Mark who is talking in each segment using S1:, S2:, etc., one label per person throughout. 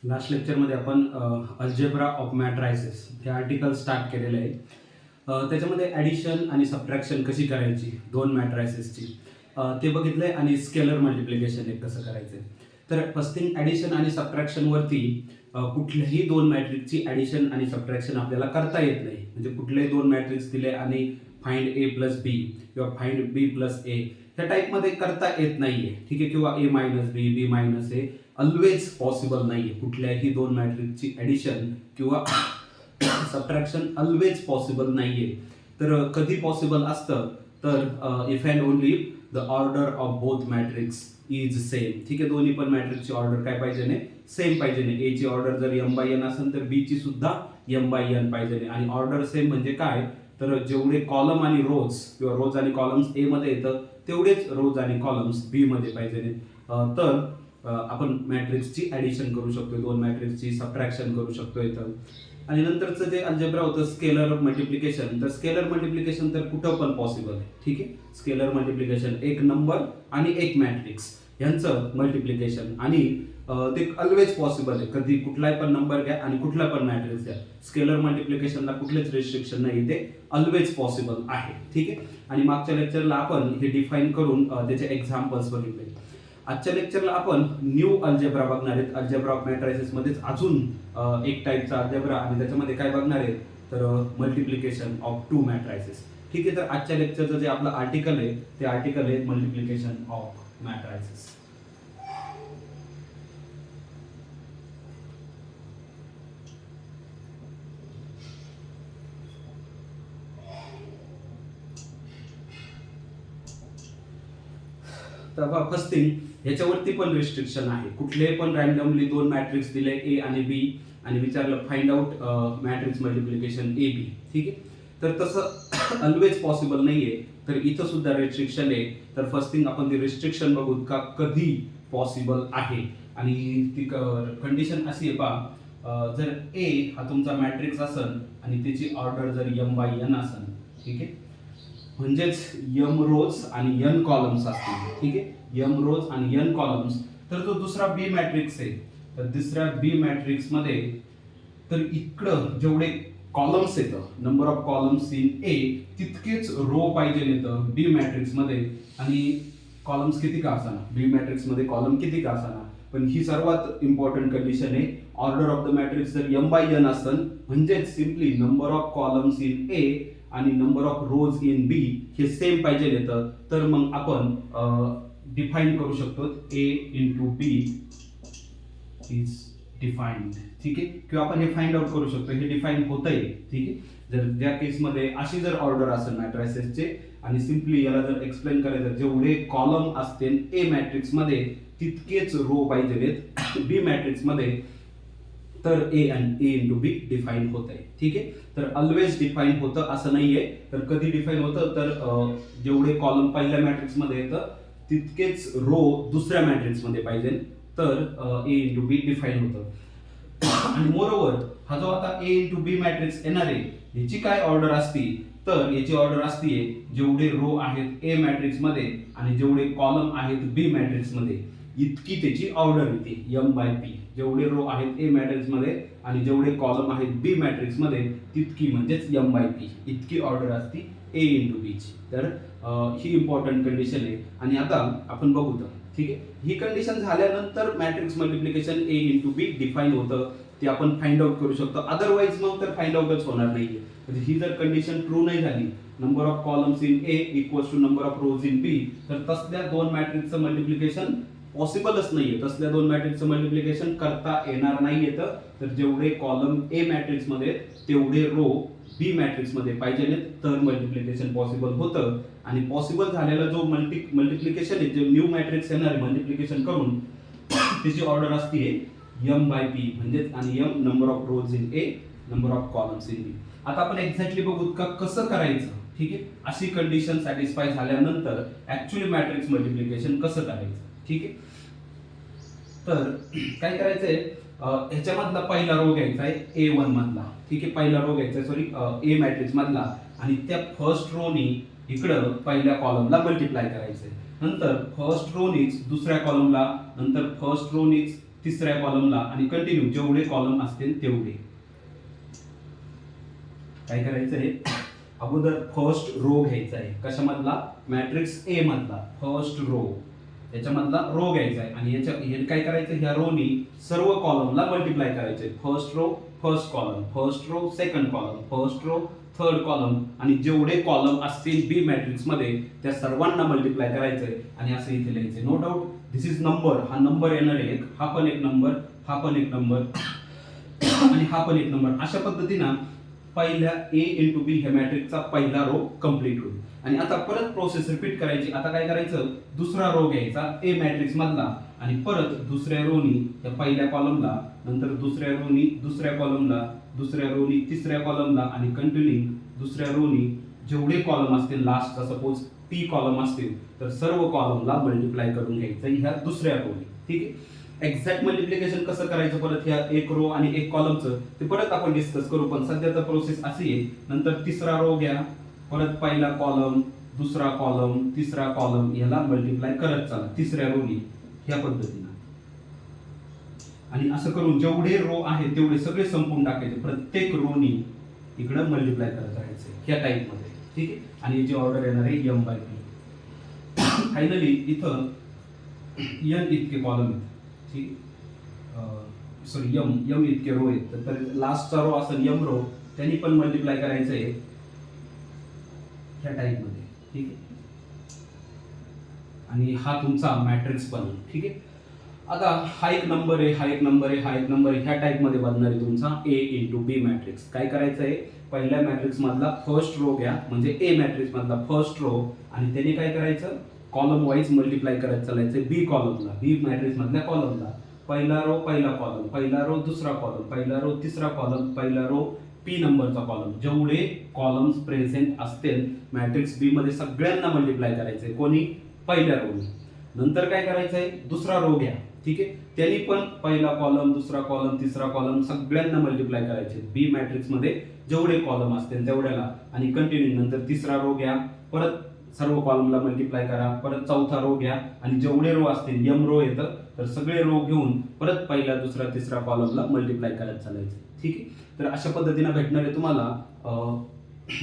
S1: Last लेक्चरमध्ये आपण algebra of matrices हे आर्टिकल स्टार्ट केलेलं आहे. त्याच्यामध्ये ॲडिशन आणि सबट्रॅक्शन कशी करायची दोन मॅट्रायसेसची ते बघितलंय आणि स्केलर मल्टिप्लिकेशन एक कसं करायचं. तर फर्स्ट थिंग ॲडिशन आणि सबट्रॅक्शनवरती कुठल्याही दोन मॅट्रिक्सची ॲडिशन आणि सबट्रॅक्शन आपल्याला करता येत नाही. म्हणजे कुठलेही दोन मॅट्रिक्स दिले आणि फाइंड ए प्लस बी किंवा फाइंड बी प्लस ए त्या टाईपमध्ये करता येत नाहीये, ठीक आहे, किंवा ए minus B B minus a always possible नाहीये. कुठल्याही दोन मॅट्रिक्सची ॲडिशन किंवा सबट्रॅक्शन ऑलवेज पॉसिबल नाहीये. तर कधी पॉसिबल असतं तर if and only the order of both matrix is same. ठीक आहे, दोन्ही पण मॅट्रिक्सची ऑर्डर काय पाहिजे नाही, सेम पाहिजे नाही. ए ची ऑर्डर जर एम बाय एन असेल तर बी ची सुद्धा एम बाय एन पाहिजे नाही. आणि ऑर्डर सेम म्हणजे काय, तर जेवढे कॉलम आणि रोज किंवा रोज आणि कॉलम्स ए मध्ये येतं तेवढेच रोज आणि कॉलम्स बी मध्ये पाहिजे नाही. तर आपण मॅट्रिक्सची ॲडिशन करू शकतो, दोन मॅट्रिक्सची सबट्रॅक्शन करू शकतो इथं. आणि नंतरचं जे अल्जेब्रा होतं स्केलर मल्टिप्लिकेशन, तर स्केलर मल्टिप्लिकेशन तर कुठं पण पॉसिबल आहे. ठीक आहे, स्केलर मल्टिप्लिकेशन एक नंबर आणि एक मॅट्रिक्स यांचं मल्टिप्लिकेशन आणि ते ऑलवेज पॉसिबल आहे. कधी कुठलाही पण नंबर घ्या आणि कुठला पण मॅट्रिक्स घ्या, स्केलर मल्टिप्लिकेशनला कुठलेच रिस्ट्रिक्शन नाही, ते ऑलवेज पॉसिबल आहे. ठीक आहे, आणि मागच्या लेक्चरला आपण हे डिफाईन करून त्याचे एक्झाम्पल्स बघितले. आजच्या लेक्चरला आपण न्यू अल्जेब्रा बघणार आहेत. अल्जेब्रा ऑफ मॅट्रायसेस मध्येच अजून एक टाईपचा अल्जेब्रा आणि त्याच्यामध्ये काय बघणार आहे तर मल्टिप्लिकेशन ऑफ टू मॅट्रायसेस. ठीक आहे, तर आजच्या लेक्चरचं जे आपलं आर्टिकल आहे ते आर्टिकल आहे मल्टिप्लिकेशन ऑफ मॅट्रायसेस. तर फर्स्ट थिंग ह्याच्यावरती पण रिस्ट्रिक्शन आहे. कुठले पण रॅन्डमली दोन मॅट्रिक्स दिले ए आणि बी आणि विचारलं find out matrix multiplication A B. ठीक आहे, तर तसं ऑलवेज पॉसिबल नाहीये. तर इथं सुद्धा रिस्ट्रिक्शन आहे. तर फर्स्ट थिंग आपण ती रिस्ट्रिक्शन बघू का कधी पॉसिबल आहे. आणि ती कंडिशन अशी आहे पहा, जर ए हा तुमचा मॅट्रिक्स असेल आणि त्याची ऑर्डर जर एम बाय एन असेल, ठीक आहे, म्हणजेच यम रोज आणि एन कॉलम्स असतील. ठीक आहे, यम रोज आणि एन कॉलम्स, तर तो दुसरा बी मॅट्रिक्स आहे. तर दुसऱ्या बी मॅट्रिक्स मध्ये तर इकडं जेवढे कॉलम्स येतं, नंबर ऑफ कॉलम्स इन ए तितकेच रो पाहिजे येतं बी मॅट्रिक्स मध्ये. आणि कॉलम्स किती का असाना, बी मॅट्रिक्स मध्ये कॉलम किती का असाना, पण ही सर्वात इम्पॉर्टंट कंडिशन आहे. ऑर्डर ऑफ द मॅट्रिक्स जर एम बाय एन असेल म्हणजेच simply number of columns in A आणि number of rows in B हे सेम पाहिजे येतं. तर मग आपण डिफाईन करू शकतो ए इंटू बी इज डिफाइंड. ठीक आहे, किंवा आपण हे फाइंड आउट करू शकतो हे डिफाईन होतंय. ठीक आहे, जर ज्या केसमध्ये अशी जर ऑर्डर असेल मॅट्रायसेसचे आणि सिम्पली याला जर एक्सप्लेन करायचं, जेवढे कॉलम असतील ए मॅट्रिक्स मध्ये तितकेच रो पाहिजेत बी मॅट्रिक्स मध्ये, तर ए आणि ए इंटू बी डिफाईन होत आहे. ठीक आहे, तर ऑलवेज डिफाईन होतं असं नाहीये. तर कधी डिफाईन होतं तर जेवढे कॉलम पहिल्या मॅट्रिक्स मध्ये येतं तितकेच रो दुसऱ्या मॅट्रिक्स मध्ये पाहिजे, तर ए इंटू बी डिफाईन होतं. आणि मोरओव्हर हा जो आता ए इंटू बी मॅट्रिक्स येणार आहे ह्याची काय ऑर्डर असती, तर याची ऑर्डर असते जेवढे रो आहेत ए मॅट्रिक्स मध्ये आणि जेवढे कॉलम आहेत बी मॅट्रिक्स मध्ये इतकी त्याची ऑर्डर येते एम बाय पी. जेवढे रो आहेत ए मॅट्रिक्स मध्ये आणि जेवढे कॉलम आहेत बी मॅट्रिक्स मध्ये तितकी म्हणजेच एम बाय पी इतकी ऑर्डर असती ए इंटू बी ची. तर ही इम्पॉर्टंट कंडिशन आहे. आणि आता आपण बघू तर, ठीक आहे, ही कंडिशन झाल्यानंतर मॅट्रिक्स मल्टिप्लिकेशन ए इंटू बी डिफाईन होतं, ते आपण फाइंड आउट करू शकतो. अदरवाईज मग तर फाइंड आउटच होणार नाहीये. म्हणजे ही जर कंडिशन ट्रू नाही झाली, number of columns in A equals to number of rows in B, तर तसल्या दोन मॅट्रिक्सचं मल्टिप्लिकेशन पॉसिबलच नाहीये. तसल्या दोन मॅट्रिक्सचं मल्टिप्लिकेशन करता येणार नाही येतं. तर जेवढे कॉलम ए मॅट्रिक्स मध्ये तेवढे रो बी मॅट्रिक्स मध्ये पाहिजे तर मल्टिप्लिकेशन पॉसिबल होतं. आणि पॉसिबल झालेला जो मल्टिप्लिकेशन आहे, जे न्यू मॅट्रिक्स येणार आहे मल्टिप्लिकेशन करून, त्याची ऑर्डर असते एम बाय पी म्हणजेच, आणि M number of rows in A number of columns in B. आता आपण एक्झॅक्टली बघू का कसं करायचं. ठीक आहे, अशी कंडिशन सॅटिस्फाय झाल्यानंतर ऍक्च्युअली मॅट्रिक्स मल्टिप्लिकेशन कसं करायचं. ठीक आहे, तर काय करायचंय, ह्याच्यामधला पहिला रो घ्यायचा आहे ए वन मधला. ठीक आहे, पहिला रो घ्यायचा आहे सॉरी ए मॅट्रिक्स मधला आणि त्या फर्स्ट रोनी इकडं पहिल्या कॉलमला मल्टिप्लाय करायचंय. नंतर फर्स्ट रोनीच दुसऱ्या कॉलमला, नंतर फर्स्ट रोनीच तिसऱ्या कॉलमला आणि कंटिन्यू जेवढे कॉलम असतील तेवढे. काय करायचं आहे, अगोदर फर्स्ट रो घ्यायचा आहे. कशामधला? मॅट्रिक्स ए मधला फर्स्ट रो, याच्यामधला रो घ्यायचा आहे आणि हे काय करायचं, ह्या रोनी सर्व कॉलमला मल्टिप्लाय करायचे. First row first column, first row second column, first row third column आणि जेवढे कॉलम असतील बी मॅट्रिक्स मध्ये त्या सर्वांना मल्टिप्लाय करायचंय आणि असं इथे लिहायचंय. No doubt this is number, हा नंबर येणार आहे एक, हा पण एक नंबर, हा पण एक नंबर आणि हा पण एक नंबर. अशा पद्धतीनं पहिल्या ए इंटू बी ह्या मॅट्रिक्सचा पहिला रो कंप्लीट होईल. आणि आता परत प्रोसेस रिपीट करायची. आता काय करायचं, दुसरा रो घ्यायचा ए मॅट्रिक्स मधला आणि परत दुसऱ्या रोनी या पहिल्या कॉलमला, नंतर दुसऱ्या रोनी दुसऱ्या कॉलमला, दुसऱ्या रोनी तिसऱ्या कॉलमला आणि कंटिन्यू दुसऱ्या रोनी जेवढे कॉलम असतील लास्टचा सपोज टी कॉलम असतील तर सर्व कॉलमला मल्टिप्लाय करून घ्यायचं ह्या दुसऱ्या रोनी. ठीक आहे. एक्झॅक्ट मल्टिप्लिकेशन कसं करायचं परत ह्या एक रो आणि एक कॉलमचं ते परत आपण डिस्कस करू, पण सध्याचा प्रोसेस अशी आहे. नंतर तिसरा रो घ्या, परत पहिला कॉलम, दुसरा कॉलम, तिसरा कॉलम याला मल्टिप्लाय करत चला तिसऱ्या रोनी ह्या पद्धतीनं. आणि असं करून जेवढे रो आहेत तेवढे सगळे संपून टाकायचे. प्रत्येक रोनी इकडं मल्टिप्लाय करत राहायचे ह्या टाइप मध्ये. ठीक आहे. आणि याची ऑर्डर येणार आहे एम बाय पी. फायनली इथं एन इतके कॉलम आहेत. ठीक, सॉरी यम इतके रो आहेत. तर लास्टचा रो असेल यम रो, त्यांनी पण मल्टिप्लाय करायचं आहे ह्या टाइप मध्ये. ठीक आहे. आणि हा तुमचा मॅट्रिक्स बनल. ठीक आहे. आता हा एक नंबर आहे, हा एक नंबर आहे, हा एक नंबर आहे, ह्या टाइप मध्ये बनणार आहे तुमचा ए इंटू बी मॅट्रिक्स. काय करायचं आहे, पहिल्या मॅट्रिक्स मधला फर्स्ट रो घ्या, म्हणजे ए मॅट्रिक्स मधला फर्स्ट रो, आणि त्याने काय करायचं, कॉलम वाईज मल्टिप्लाय करत चालायचं बी कॉलमला, बी मॅट्रिक्स मधल्या कॉलमला. पहिला रो पहिला कॉलम, पहिला रो दुसरा कॉलम, पहिला रो तिसरा कॉलम, पहिला रो पी नंबरचा कॉलम. जेवढे कॉलम्स प्रेझेंट असतील मॅट्रिक्स बी मध्ये सगळ्यांना मल्टिप्लाय करायचंय. कोणी? पहिल्या रोनी. नंतर काय करायचंय, दुसरा रो घ्या. ठीक आहे. त्यांनी पण पहिला कॉलम, दुसरा कॉलम, तिसरा कॉलम सगळ्यांना मल्टिप्लाय करायचे बी मॅट्रिक्स मध्ये जेवढे कॉलम असतील तेवढ्याला. आणि कंटिन्यू नंतर तिसरा रो घ्या, परत सर्व कॉलमला मल्टिप्लाय करा, परत चौथा रो घ्या आणि जेवढे रो असतील एम रो येतं तर सगळे रो घेऊन परत पहिला दुसरा तिसरा कॉलमला मल्टिप्लाय करत चालायचं. ठीक आहे. तर अशा पद्धतीने भेटणार आहे तुम्हाला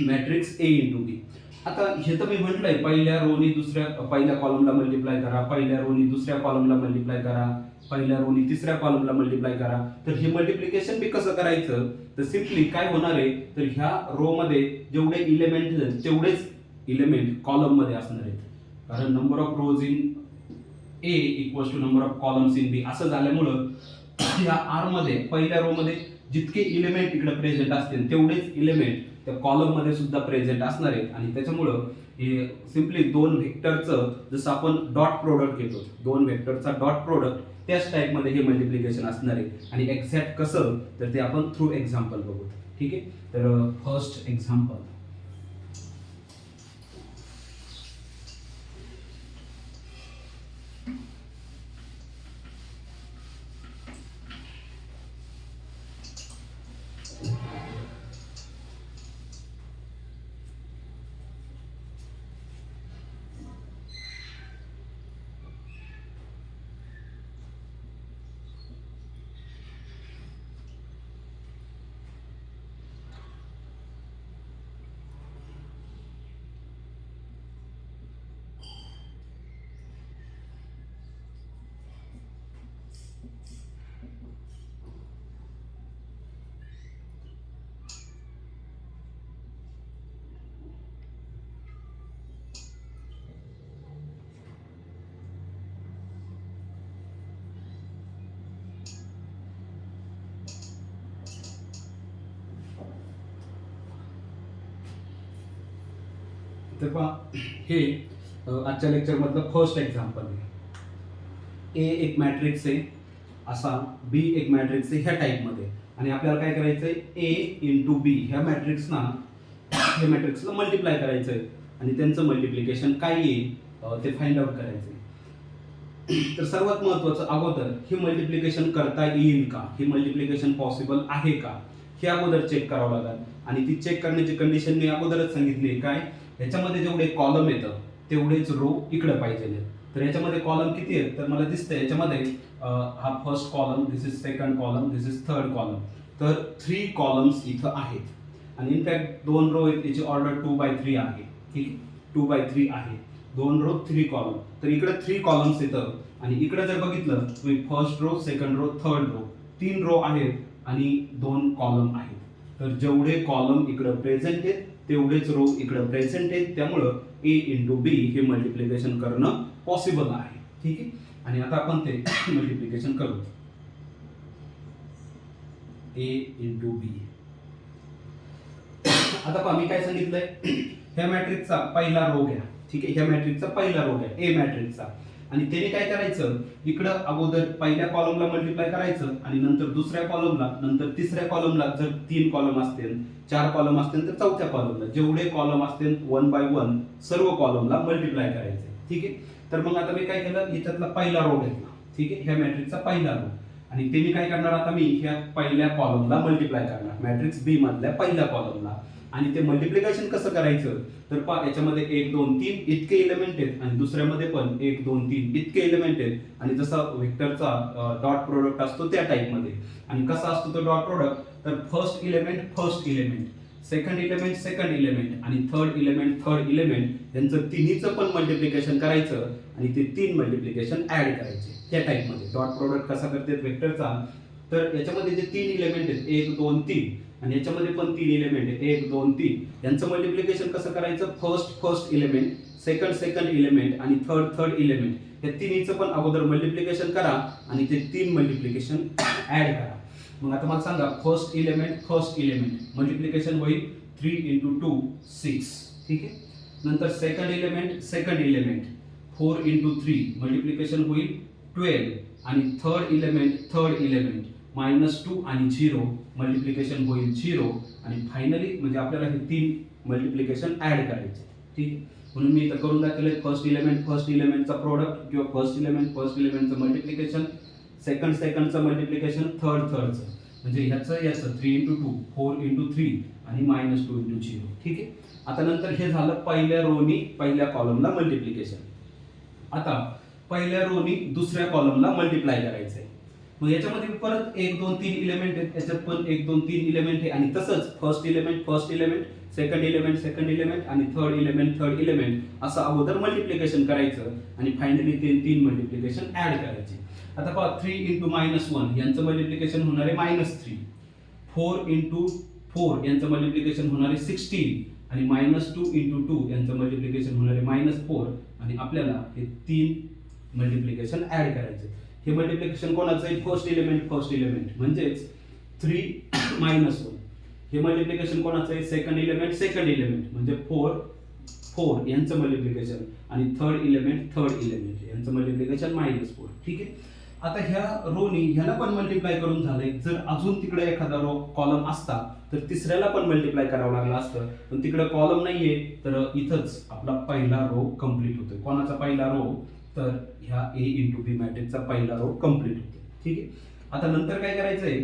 S1: मॅट्रिक्स ए इंटू बी. आता हे तर मी म्हटलंय पहिल्या रोनी पहिल्या कॉलमला मल्टिप्लाय करा, पहिल्या रोनी दुसऱ्या कॉलमला मल्टिप्लाय करा, पहिल्या रोनी तिसऱ्या कॉलमला मल्टिप्लाय करा. तर हे मल्टिप्लिकेशन बी कसं करायचं, तर सिम्पली काय होणार आहे, तर ह्या रो मध्ये जेवढे इलेमेंट आहेत तेवढेच इलेमेंट कॉलम मध्ये असणार आहेत. कारण number of rows in A equals to number of columns in B असं झाल्यामुळं या आर मध्ये पहिल्या रो मध्ये जितके इलेमेंट इकडे प्रेझेंट असतील तेवढेच इलेमेंट त्या कॉलम मध्ये सुद्धा प्रेझेंट असणार आहेत. आणि त्याच्यामुळं हे सिम्पली दोन व्हेक्टरचं जसं आपण डॉट प्रोडक्ट घेतो, दोन व्हेक्टरचा डॉट प्रोडक्ट त्याच टाइप मध्ये हे मल्टिप्लिकेशन असणार आहे. आणि एक्झॅक्ट कसं तर ते आपण थ्रू एक्झाम्पल बघू. ठीक आहे. तर फर्स्ट एक्झाम्पल, तर पहा हे आजच्या लेक्चर मधलं फर्स्ट एक्झाम्पल आहे. ए एक मॅट्रिक्स आहे असा, बी एक मॅट्रिक्स आहे ह्या टाइप मध्ये, आणि आपल्याला काय करायचंय, ए इंटू बी ह्या मॅट्रिक्सला मल्टिप्लाय करायचंय आणि त्यांचं मल्टिप्लिकेशन काय येईल ते फाइंड आउट करायचंय. तर सर्वात महत्वाचं अगोदर हे मल्टिप्लिकेशन करता येईल का, हे मल्टिप्लिकेशन पॉसिबल आहे का हे अगोदर चेक करावं लागेल. आणि ती चेक करण्याची कंडिशन मी अगोदरच सांगितली काय, ह्याच्यामध्ये जेवढे कॉलम येतं तेवढेच रो इकडे पाहिजे. तर याच्यामध्ये कॉलम किती आहेत तर मला दिसतंय याच्यामध्ये हा first column, this is second column, this is third column. तर 3 कॉलम्स इथं आहेत आणि इनफॅक्ट 2 रो आहेत, याची ऑर्डर 2/3 आहे. ठीक आहे, 2/3 आहे. 2 रो 3 कॉलम. तर इकडे 3 कॉलम्स येतं आणि इकडे जर बघितलं तुम्ही first row, second row, third row 3 row आहेत आणि 2 कॉलम आहेत. तर जेवढे कॉलम इकडे प्रेझेंट आहेत तेवढेच रो इकडे प्रेझेंट आहेत. त्यामुळं A × B हे मल्टिप्लिकेशन करणं पॉसिबल आहे. ठीक आहे, आणि आता आपण ते मल्टिप्लिकेशन करू. A × B. आता पहा मी काय सांगितलंय, ह्या मॅट्रिक्सचा पहिला रो घ्या. ठीक आहे, ह्या मॅट्रिक्सचा पहिला रो घ्या A मॅट्रिक्सचा, आणि त्याने काय करायचं इकडं अगोदर पहिल्या कॉलमला मल्टिप्लाय करायचं आणि नंतर दुसऱ्या कॉलमला, नंतर तिसऱ्या कॉलमला. जर 3 कॉलम असतील, 4 कॉलम असतील तर चौथ्या कॉलमला, जेवढे कॉलम असतील 1 बाय 1 सर्व कॉलमला मल्टिप्लाय करायचे. ठीक आहे, तर मग आता मी काय केलं, याच्यातला पहिला रो घेतला. ठीक आहे, ह्या मॅट्रिक्सचा पहिला रो, आणि ते मी काय करणार आता मी ह्या पहिल्या कॉलमला मल्टिप्लाय करणार, मॅट्रिक्स बी मधल्या पहिल्या कॉलमला. आणि ते मल्टिप्लिकेशन कसं करायचं तर पहा, याच्यामध्ये 1 2 3 इतके एलिमेंट आहेत आणि दुसऱ्यामध्ये पण 1 2 3 इतके एलिमेंट आहेत. आणि जसा वेक्टरचा डॉट प्रोडक्ट असतो त्या टाइपमध्ये. आणि कसा असतो तो डॉट प्रोडक्ट तर फर्स्ट इलेमेंट, सेकंड इलेमेंट आणि थर्ड इलेमेंट यांचं तिन्हीचं पण मल्टिप्लिकेशन करायचं आणि ते 3 मल्टिप्लिकेशन ऍड करायचे त्या टाइपमध्ये. डॉट प्रोडक्ट कसा करतात वेक्टरचा, तर याच्यामध्ये जे 3 इलेमेंट आहेत 1 2 3 आणि याच्यामध्ये पण 3 इलेमेंट आहेत 1 2 3, यांचं मल्टिप्लिकेशन कसं करायचं, फर्स्ट इलेमेंट, सेकंड इलेमेंट आणि थर्ड इलेमेंट या तिन्हीचं पण अगोदर मल्टिप्लिकेशन करा आणि ते 3 मल्टिप्लिकेशन ऍड करा. मग आता मला सांगा, फर्स्ट इलेमेंट मल्टिप्लिकेशन होईल 3 × 2 6. ठीक आहे, नंतर सेकंड इलेमेंट 4 × 3 मल्टिप्लिकेशन होईल 12, आणि थर्ड इलेमेंट -2 आणि 0 मल्टिप्लिकेशन होईल 0, आणि फायनली म्हणजे आपल्याला हे 3 मल्टिप्लिकेशन ऍड करायचे. ठीक आहे, म्हणून मी इथं करून दाखवलंय फर्स्ट इलेमेंटचा प्रोडक्ट किंवा फर्स्ट इलेमेंटचं मल्टिप्लिकेशन, सेकंडचं मल्टिप्लिकेशन, थर्डचं, म्हणजे ह्याचं 3 × 2 4 × 3 आणि -2 × 0. ठीक आहे, आता नंतर हे झालं पहिल्या रोनी पहिल्या कॉलमला मल्टिप्लिकेशन. आता पहिल्या रोनी दुसऱ्या कॉलमला मल्टिप्लाय करायचंय. मग याच्यामध्ये परत 1 2 3 इलेमेंट आहेत, याच्यात पण 1 2 3 इलेमेंट आहे, आणि तसंच फर्स्ट इलेमेंट, सेकंड इलेमेंट आणि थर्ड इलेमेंट असं अगोदर मल्टिप्लिकेशन करायचं आणि फायनली ते 3 मल्टिप्लिकेशन ऍड करायचे. आता पहा, 3 × -1 यांचं मल्टिप्लिकेशन होणार आहे -3, 4 × 4 यांचं मल्टिप्लिकेशन होणार आहे 16, आणि -2 × 2 यांचं मल्टिप्लिकेशन होणार आहे -4, आणि आपल्याला हे 3 मल्टिप्लिकेशन ऍड करायचे. हे मल्टिप्लिकेशन कोणाचं आहे, फर्स्ट इलेमेंट म्हणजेच 3 - 1. हे मल्टिप्लिकेशन कोणाचं आहे, सेकंड इलेमेंट म्हणजे 4 यांचं मल्टिप्लिकेशन, आणि थर्ड इलेमेंट यांचं मल्टिप्लिकेशन -4. ठीक आहे, आता ह्या रोनी ह्याला पण मल्टिप्लाय करून झालंय. जर अजून तिकडे एखादा रो कॉलम असता तर तिसऱ्याला पण मल्टिप्लाय करावं लागलं असतं, पण तिकडे कॉलम नाहीये, तर इथंच आपला पहिला रो कम्प्लीट होतोय. कोणाचा पहिला रो तर ह्या A × B मॅट्रिक्सचा पहिला रो कम्प्लीट होतो. ठीक आहे, आता नंतर काय करायचंय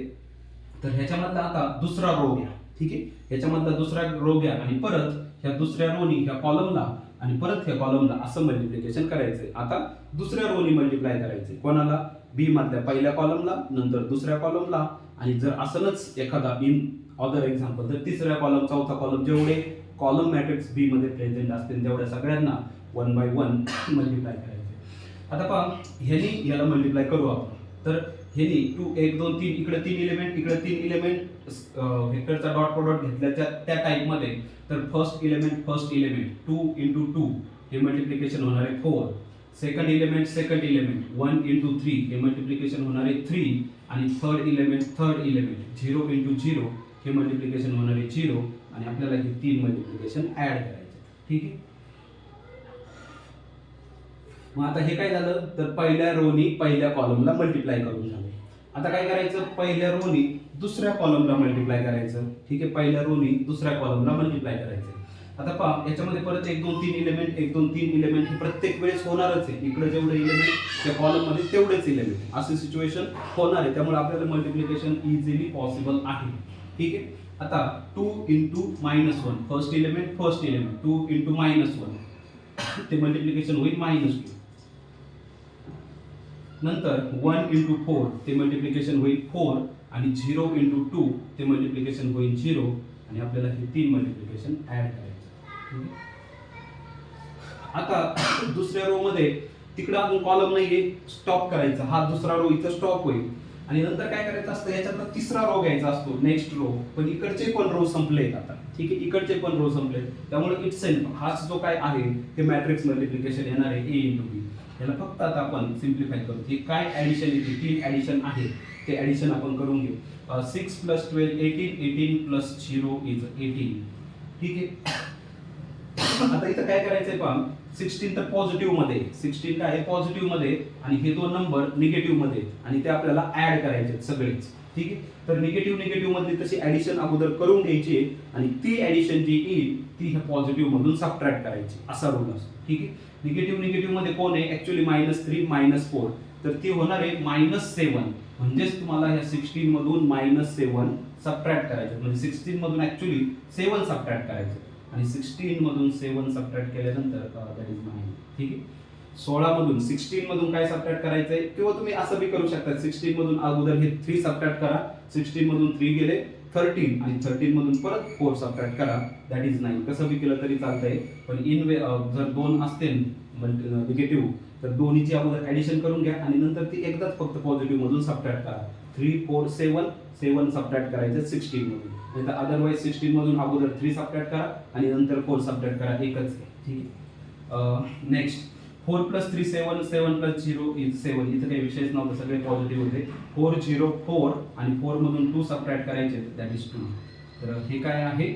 S1: तर ह्याच्यामधला आता दुसरा रो घ्या. ठीक आहे, ह्याच्यामधला दुसरा रो घ्या आणि परत ह्या दुसऱ्या रोनी ह्या कॉलमला आणि परत ह्या कॉलमला असं मल्टिप्लिकेशन करायचंय. आता दुसऱ्या रोनी मल्टिप्लाय करायचंय, कोणाला, बी मधल्या पहिल्या कॉलमला, नंतर दुसऱ्या कॉलमला, आणि जर असंच एखादा इन अदर एक्झाम्पल तर तिसऱ्या कॉलम, चौथा कॉलम, जेवढे कॉलम मॅट्रिक्स बी मध्ये प्रेझेंट असतील तेवढ्या सगळ्यांना 1 बाय 1 मल्टिप्लाय करायचे. आता पहा, ह्यानी याला मल्टिप्लाय करू आपण. तर ह्यानी 1 2 3 इकडे 3 इलेमेंट वेक्टरचा डॉट प्रोडक्ट घेतल्याच्या त्या टाइप मध्ये. तर फर्स्ट इलेमेंट 2 × 2 हे मल्टिप्लिकेशन होणार आहे 4, सेकंड इलेमेंट 1 × 3 हे मल्टिप्लिकेशन होणार आहे 3, आणि थर्ड इलेमेंट 0 × 0 हे मल्टिप्लिकेशन होणार आहे 0, आणि आपल्याला हे 3 मल्टिप्लिकेशन ऍड करायचे. ठीक आहे, मग आता हे काय झालं तर पहिल्या रोनी पहिल्या कॉलमला मल्टिप्लाय करून झाले. आता काय करायचं, पहिल्या रोनी दुसऱ्या कॉलमला मल्टिप्लाय करायचं. ठीक आहे, पहिल्या रोनी दुसऱ्या कॉलमला मल्टिप्लाय करायचं. आता पहा, याच्यामध्ये परत 1 2 3 इलेमेंट हे प्रत्येक वेळेस होणारच आहे. इकडे जेवढे इलेमेंट त्या कॉलम मध्ये तेवढेच इलेमेंट, अशी सिच्युएशन होणार आहे. त्यामुळे आपल्याला मल्टिप्लिकेशन इझिली पॉसिबल आहे. ठीक आहे, आता 2 × -1 फर्स्ट इलेमेंट 2 × -1 ते मल्टिप्लिकेशन होईल -2. नंतर 1 इंटू 4 ते मल्टिप्लिकेशन होईल 4 आणि 0 इंटू 2 ते मल्टिप्लिकेशन होईल 0 आणि आपल्याला हे 3 मल्टिप्लिकेशन ऍड करायचं. आता दुसऱ्या रो मध्ये तिकडे अजून कॉलम नाहीये, स्टॉप करायचा. हा दुसरा रो इथं स्टॉप होईल आणि नंतर काय करायचं असतं, याच्यातला तिसरा रो घ्यायचा असतो, नेक्स्ट रो. पण इकडचे पण रो संपलेत आता, ठीक आहे, इकडचे पण रो संपलेत. त्यामुळे इट्स सेल्फ हाच जो काय आहे हे मॅट्रिक्स मल्टिप्लिकेशन येणार आहे ए इंटू बी. याला फक्त आता आपण सिम्प्लिफाय करू. हे काय ऍडिशन येते, 3 ऍडिशन आहे, ते ऍडिशन आपण करून घेऊ. 6 + 12 18, 18 + 0 इज 18. ठीक आहे. आता इथं काय करायचंय पहा, 16 तर पॉझिटिव्ह मध्ये, 16 काय आहे पॉझिटिव्ह मध्ये आणि हे दोन नंबर निगेटिव्ह मध्ये आणि ते आपल्याला ऍड करायचे सगळेच. ठीक आहे. तर निगेटिव्ह मधली तशी ऍडिशन अगोदर करून घ्यायची आणि ती ऍडिशन जी येईल ती ह्या पॉझिटिव्ह मधून सबट्रॅक्ट करायची, असा रूल असतो. ठीक आहे. निगेटिव्ह मध्ये कोण आहे, ऍक्च्युली -3 -4, तर ती होणार आहे -7. म्हणजेच तुम्हाला ह्या 16 मधून -7 सबट्रॅक्ट करायचं. म्हणजे 16 मधून ऍक्च्युली 7 सबट्रॅक्ट करायचं आणि 16 मधून 7 सबट्रॅक्ट केल्यानंतर दॅट इज 9. ठीक आहे. 16 मधून 16 मधून काय सबट्रॅक्ट करायचंय, किंवा तुम्ही असं बी करू शकता, 16 मधून अगोदर हे 3 सबट्रॅक्ट करा, 16 मधून 3 गेले 13 आणि 13 मधून परत 4 सबट्रॅक्ट करा, दॅट इज 9. कसं बी केलं तरी चालतंय. पण जर 2 असतील निगेटिव्ह तर दोन्हीची अगोदर ऍडिशन करून घ्या आणि नंतर ती एकदाच फक्त पॉझिटिव्ह मधून सबट्रॅक्ट करा. 3 4 7 सबट्रॅक्ट करायचं 16 मधून. नाहीतर अदरवाईज 16 मधून अगोदर 3 सबट्रॅक्ट करा आणि नंतर 4 सबट्रॅक्ट करा, एकच आहे. ठीक आहे. Next 4 + 3 7, 7 + 0 is 7. इथं काही विषयच नव्हता, सगळे पॉझिटिव्ह होते. 4 0 4 आणि 4 मधून 2 सबट्रॅक्ट करायचे, दॅट इज 2. तर हे काय आहे,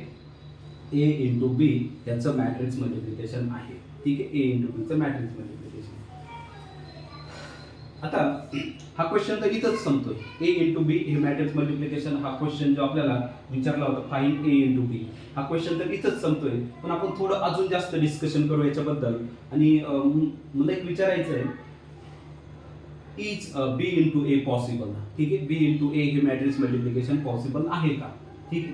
S1: ए इंटू बी याचं मॅट्रिक्स मल्टिप्लिकेशन आहे. ठीक आहे. ए इंटू बी चं मॅट्रिक्स मल्टिप्लिकेशन. आता हा क्वेश्चन तर इथंच संपतोय. ए इंटू बी हे मॅट्रिक्स मल्टिप्लिकेशन, हा क्वेश्चन जो आपल्याला विचारला होता, फाइंड ए इंटू बी, हा क्वेश्चन तर इथंच संपतोय. पण आपण थोडं अजून जास्त डिस्कशन करू याच्याबद्दल. आणि मला एक विचारायचं आहे, is B into A possible. ठीक आहे. बी इंटू ए हे मॅट्रिक्स मल्टिप्लिकेशन पॉसिबल आहे का. ठीक आहे.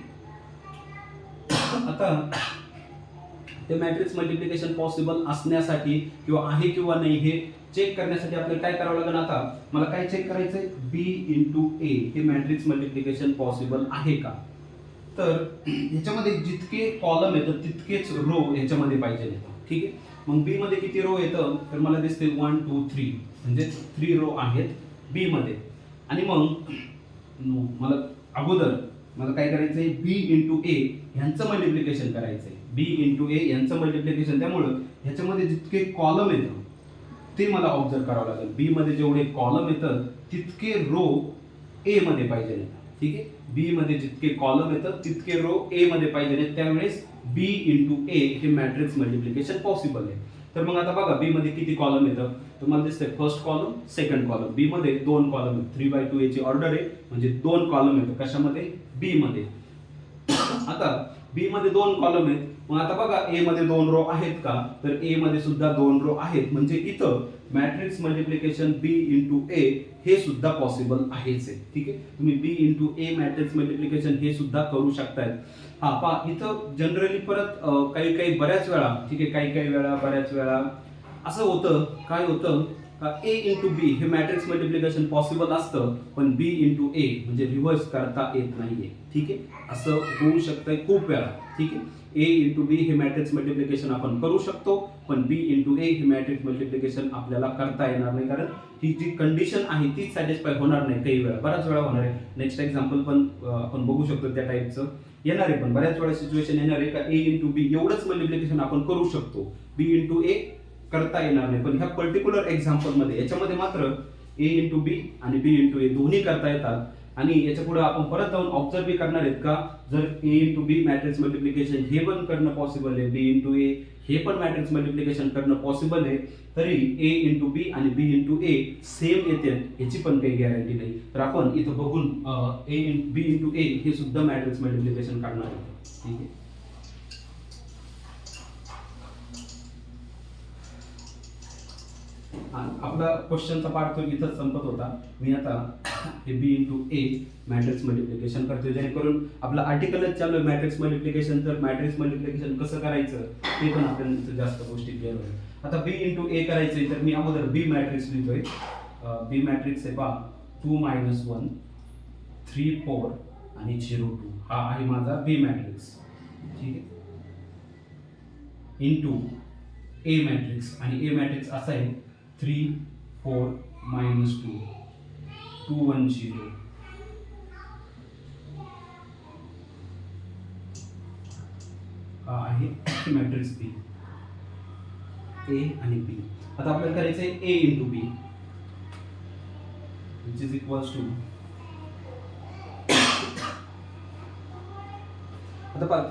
S1: आता ते मॅट्रिक्स मल्टिप्लिकेशन पॉसिबल असण्यासाठी किंवा आहे किंवा नाही हे चेक करण्यासाठी आपल्याला काय करावं लागेल, आता मला काय चेक करायचंय, बी इंटू ए हे मॅट्रिक्स मल्टिप्लिकेशन पॉसिबल आहे का. तर ह्याच्यामध्ये जितके कॉलम येतात तितकेच रो ह्याच्यामध्ये पाहिजे येतात. ठीक आहे. मग बी मध्ये किती रो येतं, तर मला दिसते 1 2 3, म्हणजे 3 रो आहेत बी मध्ये. आणि मग मला काय करायचंय, बी इंटू ए ह्यांचं मल्टिप्लिकेशन करायचंय, बी इंटू ए यांचं मल्टिप्लिकेशन. त्यामुळं ह्याच्यामध्ये जितके कॉलम येतं ते मला ऑब्झर्व करावं लागेल. बी मध्ये जेवढे कॉलम येतात तितके रो ए मध्ये पाहिजे येतात. ठीक आहे. बी मध्ये जितके कॉलम येतात तितके रो ए मध्ये पाहिजे आहेत. त्यावेळेस बी इंटू ए हे मॅट्रिक्स मल्टिप्लिकेशन पॉसिबल आहे. तर मग आता बघा, बी मध्ये किती कॉलम येतं, तुम्हाला दिसतंय फर्स्ट कॉलम, सेकंड कॉलम. बी मध्ये 2 कॉलम आहेत, 3/2 याची ऑर्डर आहे, म्हणजे 2 कॉलम येतं. कशामध्ये, बी मध्ये. आता बी मध्ये 2 कॉलम आहेत. मग आता बघा, ए मध्ये 2 रो आहेत का, तर ए मध्ये सुद्धा 2 रो आहेत. म्हणजे इथं मॅट्रिक्स मल्टिप्लिकेशन बी इंटू ए हे सुद्धा पॉसिबल आहेच आहे. ठीक आहे. तुम्ही बी इंटू ए मॅट्रिक्स मल्टिप्लिकेशन हे सुद्धा करू शकताय. हा पहा, इथं जनरली परत काही बऱ्याच वेळा, ठीक आहे, काही वेळा बऱ्याच वेळा असं होतं, काय होतं का, ए इंटू बी हे मॅट्रिक्स मल्टिप्लिकेशन पॉसिबल असतं, पण बी इंटू ए म्हणजे रिव्हर्स करता येत नाहीये. ठीक आहे. असं होऊ शकतंय खूप वेळा. ठीक आहे. ए इंटू बी हे मॅट्रिक्स मल्टिप्लिकेशन आपण करू शकतो, पण बी इंटू ए हे मॅट्रिक्स मल्टिप्लिकेशन आपल्याला करता येणार नाही, कारण ही जी कंडिशन आहे ती सॅटिस्फाय होणार नाही. काही वेळा, बऱ्याच वेळा होणार आहे. नेक्स्ट एक्झाम्पल पण आपण बघू शकतो त्या टाईपचं येणार आहे. पण बऱ्याच वेळा सिच्युएशन येणार आहे का ए इंटू बी एवढंच मल्टिप्लिकेशन आपण करू शकतो, बी इंटू ए करता येणार नाही. पण ह्या पर्टिक्युलर एक्झाम्पल मध्ये याच्यामध्ये मात्र ए इंटू बी आणि बी इंटू ए दोन्ही करता येतात. आणि याच्या पुढे आपण परत जाऊन ऑब्झर्व करणार आहेत का, जर ए इंटू बी मॅट्रिक्स मल्टिप्लिकेशन हे पण करणं पॉसिबल आहे, बी इंटू ए हे पण मॅट्रिक्स मल्टिप्लिकेशन करणं पॉसिबल आहे, तरी ए इंटू बी आणि बी इंटू ए सेम येते याची पण काही गॅरंटी नाही. तर आपण इथं बघून बी इंटू ए हे सुद्धा मॅट्रिक्स मल्टिप्लिकेशन करणार आहोत. ठीक आहे. आपला क्वेश्चनचा पार्ट तो इथंच संपत होता. मी आता हे बी इंटू ए मॅट्रिक्स मल्टिप्लिकेशन करतो, जेणेकरून आपला आर्टिकलच चालू आहे मॅट्रिक्स मल्टिप्लिकेशन. तर मॅट्रिक्स मल्टिप्लिकेशन कसं करायचं ते पण आपल्याला जास्त गोष्टी क्लिअर होईल. आता बी इंटू ए करायचंय, तर मी अगोदर बी मॅट्रिक्स लिहितोय. बी मॅट्रिक्स आहे पहा 2 -1 3 4 आणि 0 2 हा आहे माझा बी मॅट्रिक्स, ठीक आहे. इंटू ए मॅट्रिक्स, आणि ए मॅट्रिक्स असा आहे 3 4 -2 2 1 0. हा आहे मॅट्रिक्स बी, ए आणि बी. आता आपल्याला करायचं आहे A into B which is equals to, आता पहा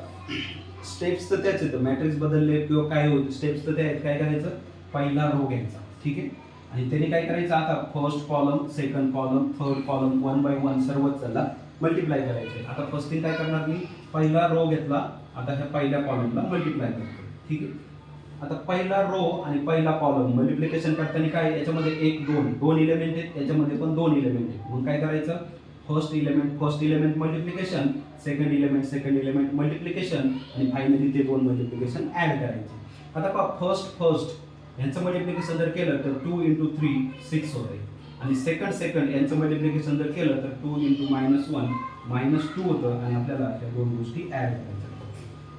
S1: स्टेप्स तर त्याच आहेत, मॅट्रिक्स बदलले किंवा काय होते स्टेप्स तर त्या आहेत. काय करायचं, पहिला रो घ्यायचा, ठीक आहे, आणि त्याने काय करायचं, आता first column, second column, third column 1 by 1 सर्वच त्याला मल्टिप्लाय करायचे. आता फर्स्ट थिंग काय करणार मी, पहिला रो घेतला, आता ह्या पहिल्या कॉलमला मल्टिप्लाय करतो, ठीक आहे. आता पहिला रो आणि पहिला कॉलम मल्टिप्लिकेशन करताना काय, याच्यामध्ये 1 2 दोन इलेमेंट आहेत, याच्यामध्ये पण 2 इलेमेंट आहेत. मग काय करायचं, first element multiplication, second element multiplication, आणि फायनली ते 2 मल्टिप्लिकेशन ऍड करायचे. आता पहा फर्स्ट यांचं मल्टिप्लिकेशन जर केलं तर 2 × 3 6 होते, आणि सेकंड यांचं मल्टिप्लिकेशन जर केलं तर 2 × -1 -2 होतं, आणि आपल्याला ह्या दोन गोष्टी ऍड करायच्या,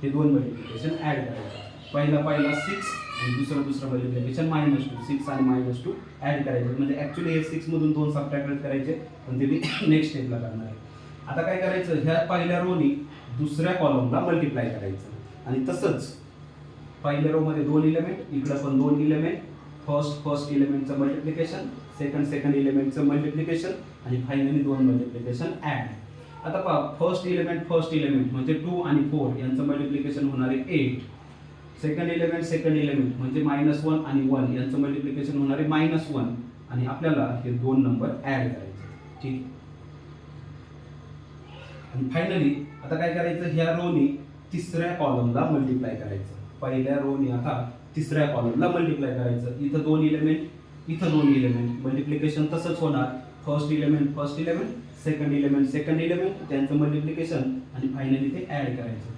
S1: हे 2 मल्टिप्लिकेशन ऍड करायचं. पहिला 6 आणि दुसरं मल्टिप्लिकेशन -2, 6 आणि -2 ऍड करायचे. म्हणजे ऍक्च्युली हे 6 मधून 2 सबट्रॅक्ट करायचे, पण ते मी नेक्स्ट स्टेपला करणार आहे. आता काय करायचं, ह्या पहिल्या रोनी दुसऱ्या कॉलमला मल्टिप्लाय करायचं, आणि तसंच पहिल्या रो मध्ये 2 इलेमेंट, इकडं पण 2 इलेमेंट, फर्स्ट इलेमेंटचं मल्टिप्लिकेशन, सेकंड इलेमेंटचं मल्टिप्लिकेशन, आणि फायनली 2 मल्टिप्लिकेशन ऍड. आता पहा फर्स्ट इलेमेंट म्हणजे 2 आणि 4 यांचं मल्टिप्लिकेशन होणार आहे 8. सेकंड इलेमेंट म्हणजे -1 आणि 1 यांचं मल्टिप्लिकेशन होणार आहे -1, आणि आपल्याला हे 2 नंबर ऍड करायचे, ठीक. आणि फायनली आता काय करायचं, ह्या रोनी तिसऱ्या कॉलमला मल्टिप्लाय करायचं. पहिल्या रोनी आता तिसऱ्या कॉलमला मल्टिप्लाय करायचं. इथं 2 इलेमेंट मल्टिप्लिकेशन तसंच होणार, फर्स्ट इलेमेंट सेकंड इलेमेंट त्यांचं मल्टिप्लिकेशन, आणि फायनली ते ऍड करायचं.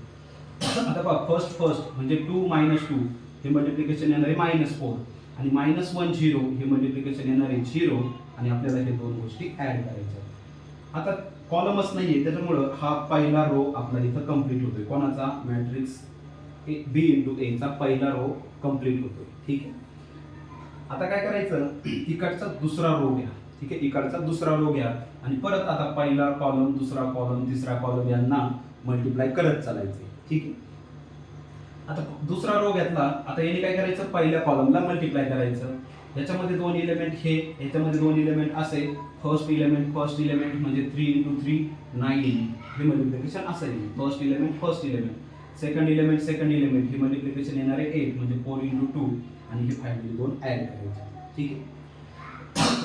S1: आता पहा फर्स्ट म्हणजे 2 -2 हे मल्टिप्लिकेशन येणार आहे -4, आणि -1 0 हे मल्टिप्लिकेशन येणार आहे 0, आणि आपल्याला हे 2 गोष्टी ऍड करायच्या. आता कॉलमच नाहीये, त्याच्यामुळं हा पहिला रो आपला इथं कंप्लीट होतोय. कोणाचा, मॅट्रिक्स बी इंटू ए चा पहिला रो कंप्लीट होतोय, ठीक आहे. आता काय करायचं, इकडचा दुसरा रो घ्या, ठीक आहे, इकडचा दुसरा रो घ्या, आणि परत आता पहिला कॉलम, दुसरा कॉलम, तिसरा कॉलम यांना मल्टिप्लाय करत चालायचे, ठीक आहे. आता दुसरा रो घेतला, आता याने काय करायचं, पहिल्या कॉलमला मल्टिप्लाय करायचं. याच्यामध्ये 2 इलेमेंट हे, याच्यामध्ये 2 इलेमेंट असे, फर्स्ट इलेमेंट म्हणजे 3 × 3 9 हे मल्टिप्लिकेशन असं येईल. फर्स्ट इलेमेंट सेकंड इलेमेंट हे मल्टिप्लिकेशन येणार आहे 8 म्हणजे 4 × 2, आणि हे फायनली 2 ऍड करायचे, ठीक आहे.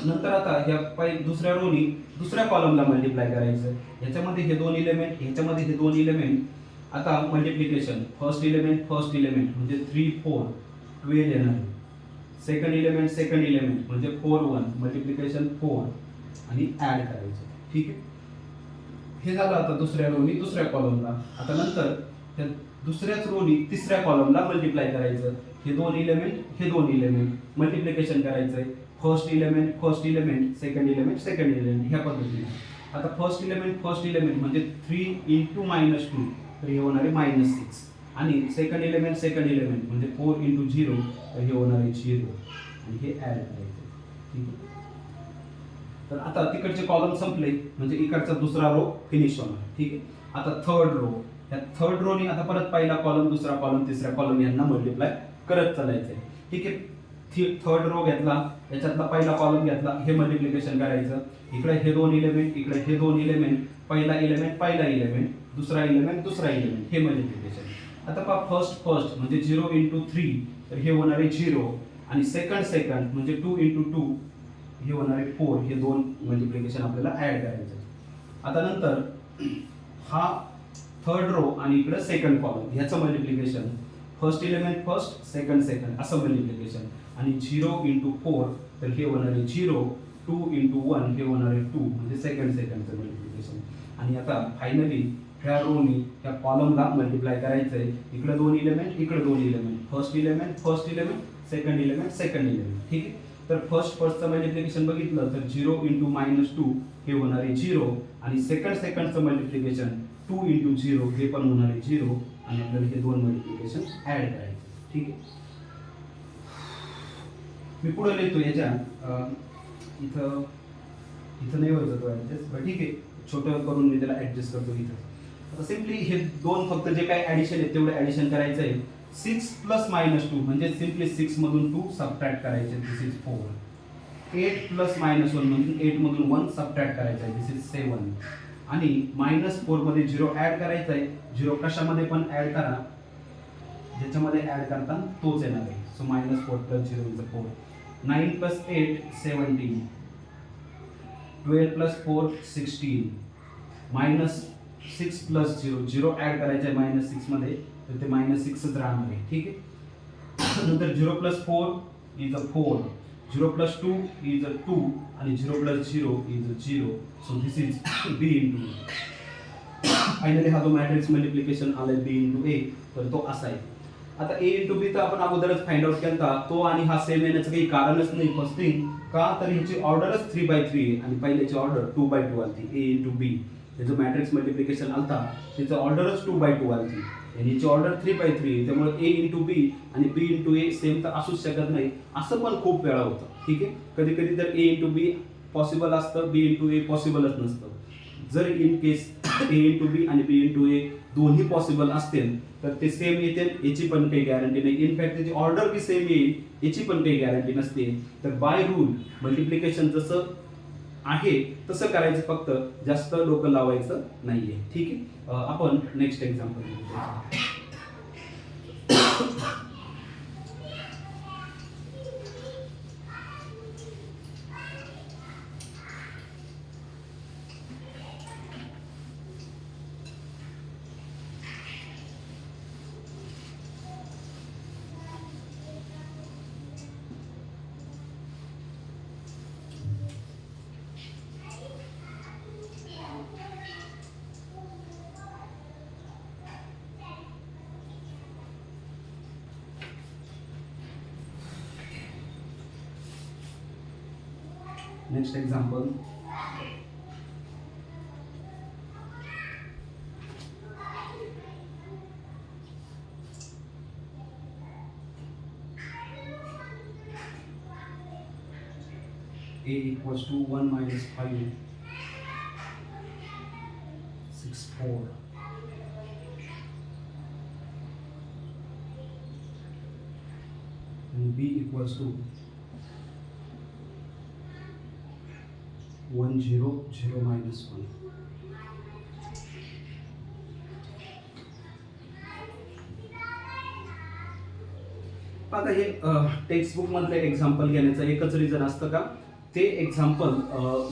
S1: नंतर आता ह्या दुसऱ्या रोनी दुसऱ्या कॉलमला मल्टिप्लाय करायचं. याच्यामध्ये हे 2 इलेमेंट, ह्याच्यामध्ये हे 2 इलेमेंट. आता मल्टिप्लिकेशन फर्स्ट इलेमेंट म्हणजे 3 4 12 येणार आहे. सेकंड इलेमेंट म्हणजे 4 1 मल्टिप्लिकेशन 4, आणि ऍड करायचं, ठीक आहे. हे झालं आता दुसऱ्या रोनी दुसऱ्या कॉलमला. आता नंतर त्या दुसऱ्याच रोनी तिसऱ्या कॉलमला मल्टिप्लाय करायचं. हे 2 इलेमेंट मल्टिप्लिकेशन करायचंय. फर्स्ट इलेमेंट सेकंड इलेमेंट ह्या पद्धतीने. आता फर्स्ट इलेमेंट म्हणजे 3 × -2 तर हे होणार आहे -6, आणि सेकंड इलेमेंट म्हणजे 4 × 0 तर हे होणार आहे 0, आणि हे ऍड करायचं, ठीक आहे. तर आता तिकडचे कॉलम संपले म्हणजे इकडचा दुसरा रो फिनिश होणार, ठीक आहे. आता थर्ड रोनी आता परत पहिला कॉलम, दुसरा कॉलम, तिसरा कॉलम यांना मल्टिप्लाय करत चालायचंय, ठीक आहे. थर्ड रो घेतला, याच्यातला पहिला कॉलम घेतला, हे मल्टिप्लिकेशन करायचं. इकडे हे 2 इलेमेंट, पहिला इलेमेंट, दुसरा इलेमेंट हे मल्टिप्लिकेशन. आता पहा फर्स्ट म्हणजे 0 × 3 तर हे होणार आहे 0, आणि सेकंड म्हणजे 2 × 2 हे होणार आहे 4. हे 2 मल्टिप्लिकेशन आपल्याला ऍड करायचं. आता नंतर हा थर्ड रो आणि इकडे सेकंड कॉलम ह्याचं मल्टिप्लिकेशन, फर्स्ट इलेमेंट सेकंड असं मल्टिप्लिकेशन, आणि 0 × 4 तर हे होणार आहे 0, 2 × 1 हे होणार आहे 2 म्हणजे सेकंडचं मल्टिप्लिकेशन. आणि आता फायनली ह्या रोनी ह्या कॉलमला मल्टिप्लाय करायचंय. इकडे 2 element, first element, second element, ठीक आहे. तर फर्स्टचं मल्टिप्लिकेशन बघितलं तर 0 इंटू -2 हे होणार आहे 0 आणि सेकंडचं मल्टिप्लिकेशन 2 इंटू 0 हे पण होणार आहे 0 आणि आपल्याला हे दोन मल्टिप्लिकेशन ऍड करायचे. ठीक आहे, मी पुढे लिहितो याच्या इथं नाही व्हायचं तो ऍडजस्ट, बट ठीक आहे छोटं करून मी त्याला ऍडजस्ट करतो इथं. आता सिम्पली हे दोन फक्त जे काही ऍडिशन आहे तेवढे ऍडिशन करायचं आहे. 6 प्लस -2 म्हणजे सिम्पली 6 मधून 2 सबट्रॅक्ट करायचे, दिस इज 4. 8 प्लस -1 मधून 8 मधून 1 सबट्रॅक्ट करायचं आहे, दिस इज 7. आणि -4 मध्ये 0 ऍड करायचा आहे. 0 कशामध्ये पण ऍड करा, ज्याच्यामध्ये ऍड करता तोच येणार आहे. So -4 plus 0 is 4. 9 plus 8 17. 12 plus 4 16. -6 plus 0 add करायचं आहे -6 मध्ये, तर ते -6च राहणार आहे. ठीक आहे, नंतर 0 प्लस 4 इज 4. 0 प्लस 2 इज 2 आणि 0 plus 0 is 0. So this is b into a. Finally हा जो मॅट्रिक्स मल्टिप्लिकेशन आलाय b इंटू a, तर तो असा आहे. आता a इंटू b तर आपण अगोदरच फाइंड आउट केला, तो आणि हा सेम येण्याचं काही कारणच नाही. फर्स्ट थिंग का, तर ह्याची ऑर्डरच 3/3 आहे आणि पहिल्याची ऑर्डर 2/2 आलती. a इंटू b हे जो मॅट्रिक्स मल्टिप्लिकेशन आलता त्याचं ऑर्डरच 2/2 आलती आणि याची ऑर्डर 3/3 आहे. त्यामुळे a इंटू b आणि b इंटू a सेम तर असूच शकत नाही. असं पण खूप वेळा होतं. ठीक आहे, कधी कधी तर a इंटू b पॉसिबल असतं, b इंटू a पॉसिबलच नसतं. जर in case a into b आणि b इंटू a दोन्ही पॉसिबल असतील तर ते सेम येतील, याची पण काही गॅरंटी नाही. इनफॅक्ट त्याची ऑर्डर बी सेम येईल याची पण काही गॅरंटी नसते. तर बाय रूल मल्टिप्लिकेशन जसं आहे तसं करायचं, फक्त जास्त डोकं लावायचं नाहीये. ठीक आहे, आपण नेक्स्ट एक्झाम्पल घेऊ. Next example. A equals to 1 minus 5, 6, 4. And B equals to 1 0 0 minus 1. आता हे टेक्स्ट बुक मधले एक्झाम्पल घेण्याचं एकच रिझन असतं का, ते एक्झाम्पल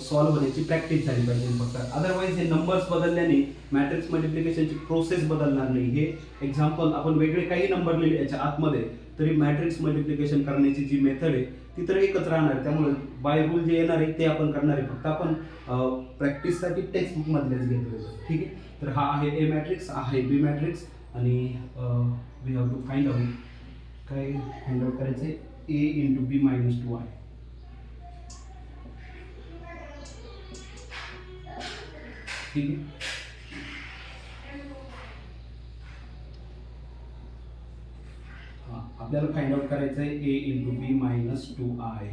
S1: सॉल्व्ह होण्याची प्रॅक्टिस झाली पाहिजे फक्त. अदरवाईज हे नंबर्स बदलल्याने मॅट्रिक्स मल्टिप्लिकेशनची प्रोसेस बदलणार नाही. हे एक्झाम्पल आपण वेगळे काही नंबर लिहिले याच्या आतमध्ये तरी मॅट्रिक्स मल्टिप्लिकेशन करण्याची जी मेथड आहे ती तर एकच राहणार. त्यामुळे बाय रूल जे येणार आहे ते आपण करणार आहे, फक्त आपण प्रॅक्टिससाठी टेक्स्ट बुक मधलेच घेतोय. ठीक आहे, तर हा आहे ए मॅट्रिक्स, हा आहे बी मॅट्रिक्स आणि we have to find out काय फाइंड आउट करायचं आहे. ए इंटू बी मायनस 2 आहे. ठीक आहे, आपल्याला फाइंड आउट करायचं आहे A into B minus 2i.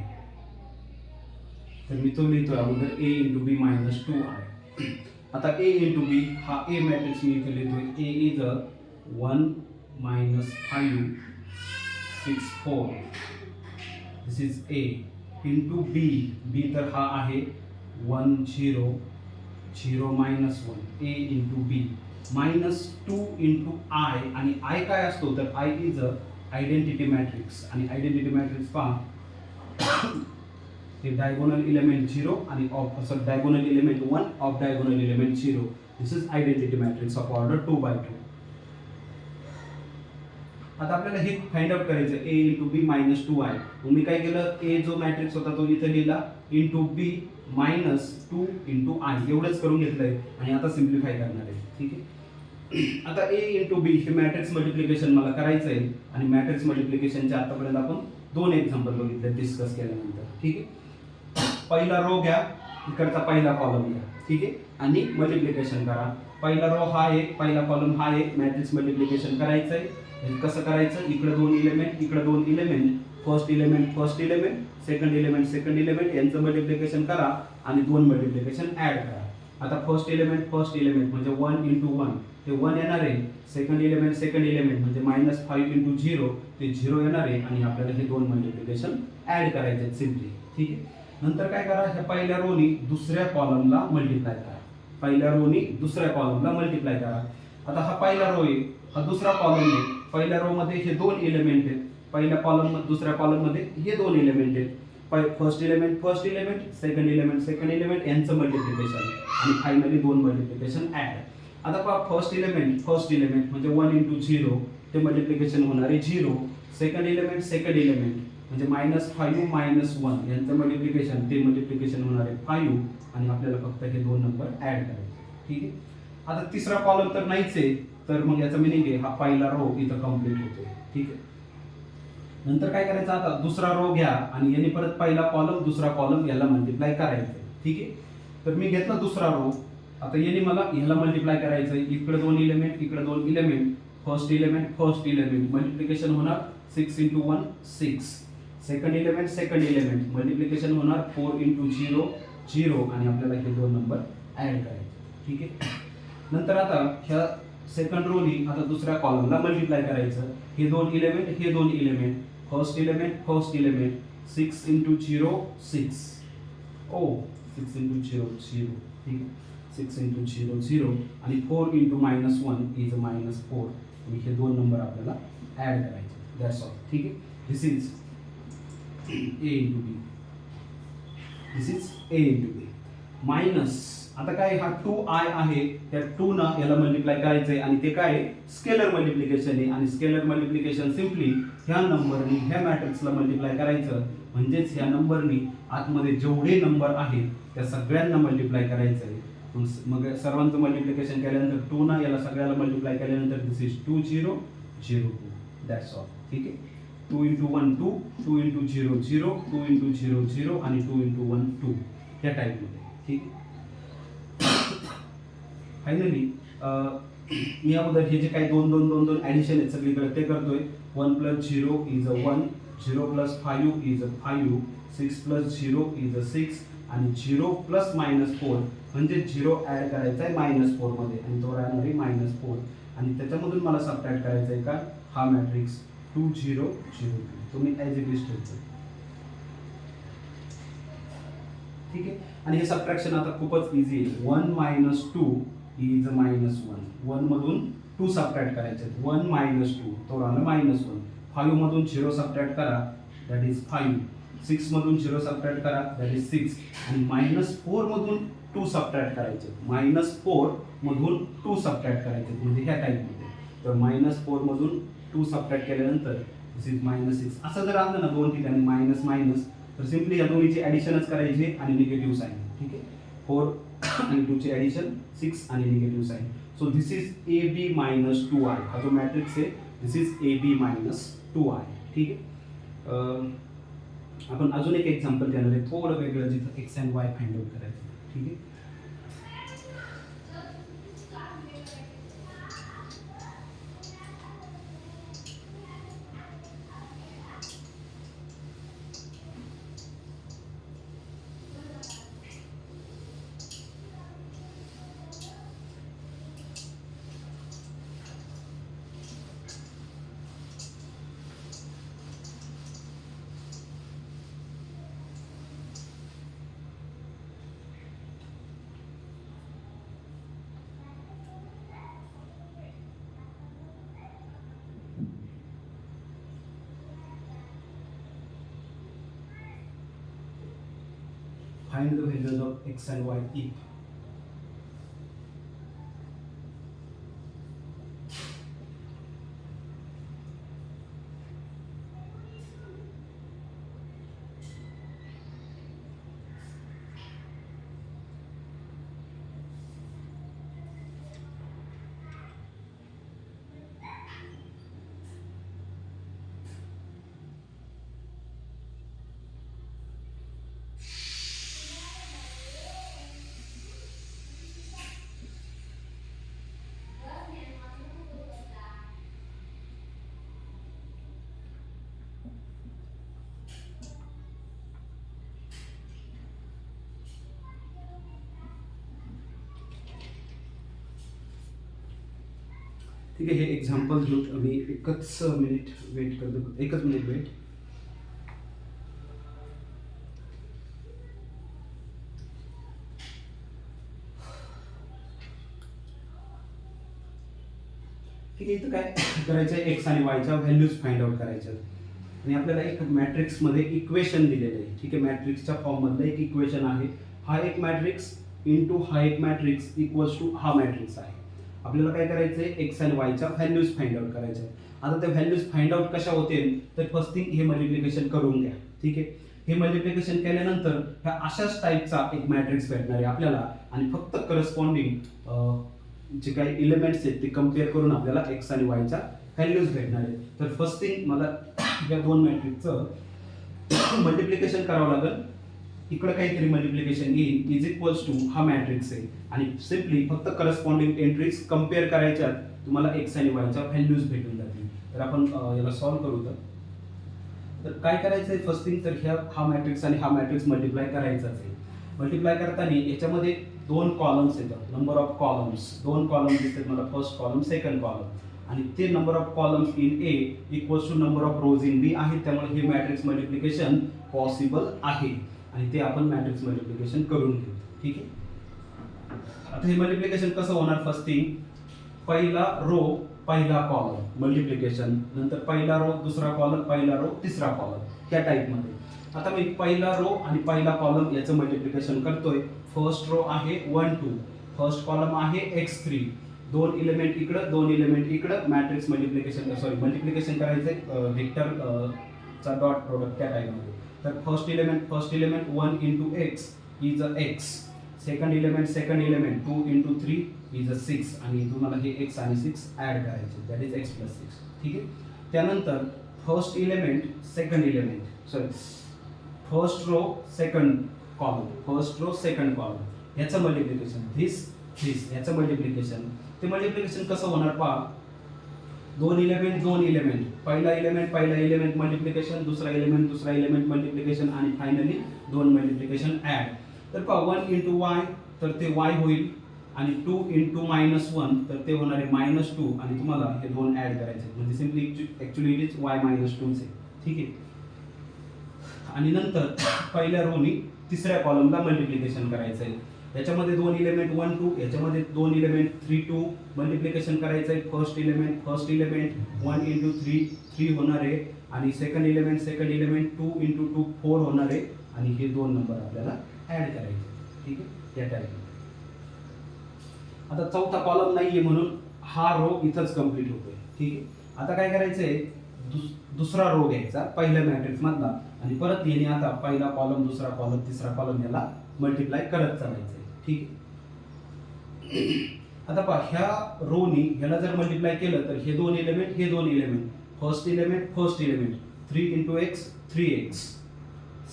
S1: तर मी तो लिहितोय अगोदर ए इंटू बी मायनस 2i. आता ए इंटू बी हा ए मॅट्रिक्स मी इथे लिहितोय. A is 1 minus 5 6 4. This is A into B. B तर हा आहे 1 0 0 minus 1. A into B minus 2 into I. आणि आय काय असतो तर I is a identity matrix. आणि आयडेंटिटी मॅट्रिक्स पहा ते डायगोनल इलेमेंट 0 आणि off diagonal element 1 off diagonal element 0. This is identity matrix of order 2/2. आता आपल्याला हे फाइंड आउट करायचं ए इंटू बी मायनस 2i. मग मी काय केलं, ए जो मॅट्रिक्स होता तो इथे लिहिला into B minus 2 into I एवढंच करून घेतलंय आणि आता सिम्प्लिफाय करणार आहे. ठीक आहे, आता ए इंटू बी हे मॅट्रिक्स मल्टिप्लिकेशन मला करायचं आहे आणि मॅट्रिक्स मल्टिप्लिकेशनच्या आतापर्यंत आपण दोन एक्झाम्पल बघितले डिस्कस केल्यानंतर. ठीक आहे, पहिला रो घ्या, इकडचा पहिला कॉलम घ्या. ठीक आहे, आणि मल्टिप्लिकेशन करा. पहिला रो हा आहे, पहिला कॉलम हा आहे, मॅट्रिक्स मल्टिप्लिकेशन करायचं आहे. कसं करायचं, इकडे दोन इलेमेंट, इकडे दोन element, first element, second element यांचं मल्टिप्लिकेशन करा आणि दोन मल्टिप्लिकेशन ऍड करा. आता फर्स्ट इलेमेंट म्हणजे 1 इंटू 1 ते 1 येणार आहे. सेकंड इलेमेंट म्हणजे -5 इंटू 0 ते 0 येणार आहे आणि आपल्याला हे दोन मल्टिप्लिकेशन ऍड करायचे आहेत सिम्पली. ठीक आहे, नंतर काय करा, ह्या पहिल्या रोनी दुसऱ्या कॉलमला मल्टिप्लाय करा. आता हा पहिला रो आहे, हा दुसरा कॉलम आहे. पहिल्या रो मध्ये हे दोन इलेमेंट आहेत, पहिल्या कॉलम दुसऱ्या कॉलम मध्ये हे दोन इलेमेंट आहेत. फर्स्ट इलेमेंट, सेकंड इलेमेंट यांचं मल्टिप्लिकेशन आणि फायनली दोन मल्टिप्लिकेशन ऍड. आता पहा, फर्स्ट इलेमेंट म्हणजे 1 इंटू 0 ते मल्टिप्लिकेशन होणार आहे 0. सेकंड इलेमेंट म्हणजे -5 -1 यांचं मल्टिप्लिकेशन होणार आहे 5 आणि आपल्याला फक्त हे दोन नंबर ऍड करायचे. ठीक आहे, आता तिसरा कॉलम तर नाहीच आहे, तर मग याचा मिनिंग आहे हा पहिला रो इथं कंप्लीट होतो. ठीक आहे, नंतर काय करायचं, आता दुसरा रो घ्या आणि याने परत पहिला कॉलम दुसरा कॉलम याला मल्टिप्लाय करायचं. ठीक आहे, तर मी घेतला दुसरा रो. आता याने मला ह्याला मल्टिप्लाय करायचं आहे. इकडे दोन इलेमेंट, फर्स्ट इलेमेंट मल्टिप्लिकेशन होणार 6 इंटू 1 6. सेकंड इलेमेंट मल्टिप्लिकेशन होणार 4 इंटू 0 आणि आपल्याला हे दोन नंबर ऍड करायचे. ठीक आहे, नंतर आता ह्या सेकंड रोनी आता दुसऱ्या कॉलमला मल्टिप्लाय करायचं. हे दोन element, first element 6 into 0 6. 6 into 0. ठीक आहे, 6 इंटू 0 आणि 4 इंटू -1 इज -4 आणि हे दोन नंबर आपल्याला ऍड करायचे. That's all. ठीक आहे, this is A into B. Minus, आता काय, हा 2i आहे, त्या 2 न याला मल्टिप्लाय करायचंय आणि ते काय, स्केलर मल्टिप्लिकेशन आहे. आणि स्केलर मल्टिप्लिकेशन सिम्पली ह्या नंबरनी ह्या मॅट्रिक्सला मल्टिप्लाय करायचं, म्हणजेच ह्या नंबरनी आतमध्ये जेवढे नंबर आहेत त्या सगळ्यांना मल्टिप्लाय करायचं आहे. मग सर्वांचं मल्टिप्लिकेशन केल्यानंतर 2 ना याला सगळ्याला मल्टिप्लाय केल्यानंतर दिस इज 2 0 0 2. That's all. ठीक आहे, 2 इंटू 1 2, 2 इंटू 0 0, 2 इंटू 0 0 आणि 2 इंटू 1 2 या टाईपमध्ये. ठीक आहे, फायनली मी अगोदर हे जे काही दोन ॲडिशन आहेत सगळीकडे ते करतोय. 1 + 0 इज 1, 0 + 5 इज 5, 6 + 0 इज 6 आणि 0 + -4 म्हणजे 0 ॲड करायचा आहे -4 मध्ये आणि तो राहणार आहे -4 आणि त्याच्यामधून मला सबट्रॅक्ट करायचा आहे का, हा मॅट्रिक्स 2 0 0 2 तुम्ही ॲज इट इज ठेवतो. ठीक आहे, आणि हे सबट्रॅक्शन आता खूपच इझी आहे. 1 - 2 इज -1. 1 मधून 2 सबट्रॅक्ट करायचे. 1 - 2 तो राहणार -1. 5 मधून 0 सबट्रॅक्ट करा, दॅट इज 5. 6 मधून 0 सबट्रॅक्ट करा, दॅट इज 6. आणि -4 मधून 2 सबट्रॅक्ट करायचे. -4 मधून 2 सबट्रॅक्ट करायचे म्हणजे ह्या टाईपमध्ये. तर -4 मधून 2 सबट्रॅक्ट केल्यानंतर दिस इज -6. असं जर आलं ना दोन ठिकाणी मायनस मायनस, तर सिम्पली या दोन्हीची ॲडिशनच करायची आणि निगेटिव्ह साईन. ठीक आहे, 4 आणि 2 ची ॲडिशन 6 आणि negative sign. So this is AB - 2i. हा जो मॅट्रिक्स आहे दिस इज AB - 2i. ठीक आहे, आपण अजून एक एक्झाम्पल देणार आहे, थोडं वेगळं, जिथं x and y find out करायचं. ठीक आहे, find the values of x and y if ठीक आहे, हे एक्झाम्पल घेऊ मी. एकच मिनिट वेट करतो, एकच मिनिट वेट. ठीक आहे, इथं काय करायचं आहे, एक्स आणि वायच्या व्हॅल्यूज फाइंड आउट करायच्या आणि आपल्याला एक मॅट्रिक्समध्ये इक्वेशन दिलेलं आहे. ठीक आहे, मॅट्रिक्सच्या फॉर्ममधलं एक इक्वेशन आहे. हा एक मॅट्रिक्स इंटू हा एक मॅट्रिक्स इक्वल्स टू हा मॅट्रिक्स आहे. आपल्याला काय करायचं आहे, एक्स आणि वायच्या व्हॅल्यूज फाइंड आउट करायच्या. आता त्या व्हॅल्यूज फाइंड आउट कशा होते, तर फर्स्ट थिंग हे मल्टिप्लिकेशन करून घ्या. ठीक आहे, हे मल्टिप्लिकेशन केल्यानंतर ह्या अशाच टाईपचा एक मॅट्रिक्स भेटणार आहे आपल्याला आणि फक्त करस्पॉन्डिंग जे काही एलिमेंट्स आहेत ते कम्पेअर करून आपल्याला एक्स आणि वायच्या व्हॅल्यूज भेटणार आहेत. तर फर्स्ट थिंग मला या दोन मॅट्रिक्सचं मल्टिप्लिकेशन करावं लागेल. इकडं काहीतरी मल्टिप्लिकेशन येईल इज इक्वल्स टू हा मॅट्रिक्स आहे आणि सिम्पली फक्त करस्पॉन्डिंग एंट्रीज कम्पेअर करायच्यात, तुम्हाला एक्स आणि वायच्या व्हॅल्यूज भेटून जातील. तर आपण याला सॉल्व्ह करू. तर काय करायचं आहे फर्स्ट थिंग, तर हा मॅट्रिक्स आणि हा मॅट्रिक्स मल्टिप्लाय करायचाच आहे. मल्टिप्लाय करताना याच्यामध्ये दोन कॉलम्स येतात, नंबर ऑफ कॉलम्स, दोन कॉलम दिसतात मला, फर्स्ट कॉलम सेकंड कॉलम आणि ते number of columns in A equals to number of rows in B आहे. त्यामुळे हे मॅट्रिक्स मल्टिप्लिकेशन पॉसिबल आहे आणि ते आपण मॅट्रिक्स मल्टिप्लिकेशन करून घेऊ. ठीक आहे, आता हे मल्टिप्लिकेशन कसं होणार, फर्स्ट थिंग पहिला रो पहिला कॉलम मल्टिप्लिकेशन, नंतर पहिला रो दुसरा कॉलम, पहिला रो तिसरा कॉलम, ह्या टाईपमध्ये. आता मी पहिला रो आणि पहिला कॉलम याचं मल्टिप्लिकेशन करतोय. फर्स्ट रो आहे 1 2, फर्स्ट कॉलम आहे x3, दोन एलिमेंट इकडं दोन एलिमेंट इकडं, मॅट्रिक्स मल्टिप्लिकेशन करायचंय व्हेक्टर चा डॉट प्रोडक्ट त्या टाईपमध्ये. तर first element 1 into x is a x, second element 2 into 3 is a 6 आणि तुम्हाला हे x आणि 6 ऍड करायचे, दॅट इज x प्लस 6. ठीक आहे, त्यानंतर फर्स्ट रो सेकंड कॉलम याचं मल्टिप्लिकेशन धिस याचं मल्टिप्लिकेशन. ते मल्टिप्लिकेशन कसं होणार पहा, दोन एलिमेंट पहिला एलिमेंट मल्टिप्लिकेशन, दुसरा एलिमेंट मल्टिप्लिकेशन आणि फायनली दोन मल्टिप्लिकेशन ऍड. तर पहा 1 इंटू वाय तर ते y होईल आणि 2 इंटू -1 तर ते होणार आहे -2 आणि तुम्हाला हे दोन ऍड करायचे म्हणजे simply actually it is y -2 आहे. ठीक आहे, आणि नंतर पहिल्या रोनी तिसऱ्या कॉलमला मल्टिप्लिकेशन करायचं आहे. याच्यामध्ये दोन एलिमेंट 1 2, याच्यामध्ये दोन एलिमेंट 3 2 मल्टिप्लिकेशन करायचं आहे. फर्स्ट एलिमेंट 1 इंटू 3 होणार आहे आणि सेकंड एलिमेंट 2 इंटू 2 4 होणार आहे आणि हे दोन नंबर आपल्याला ऍड करायचे. ठीक आहे, त्या टाईप. आता चौथा कॉलम नाहीये म्हणून हा रो इथंच कंप्लीट होतोय. ठीक आहे, आता काय करायचंय, दुसरा रो घ्यायचा पहिल्या मॅट्रिक्स मधला आणि परत येणे आता पहिला कॉलम दुसरा कॉलम तिसरा कॉलम याला मल्टिप्लाय करत चालायचंय. ठीक आहे, आता पहा ह्या रोनी ह्याला जर मल्टिप्लाय केलं तर हे दोन element first element 3 into x 3x,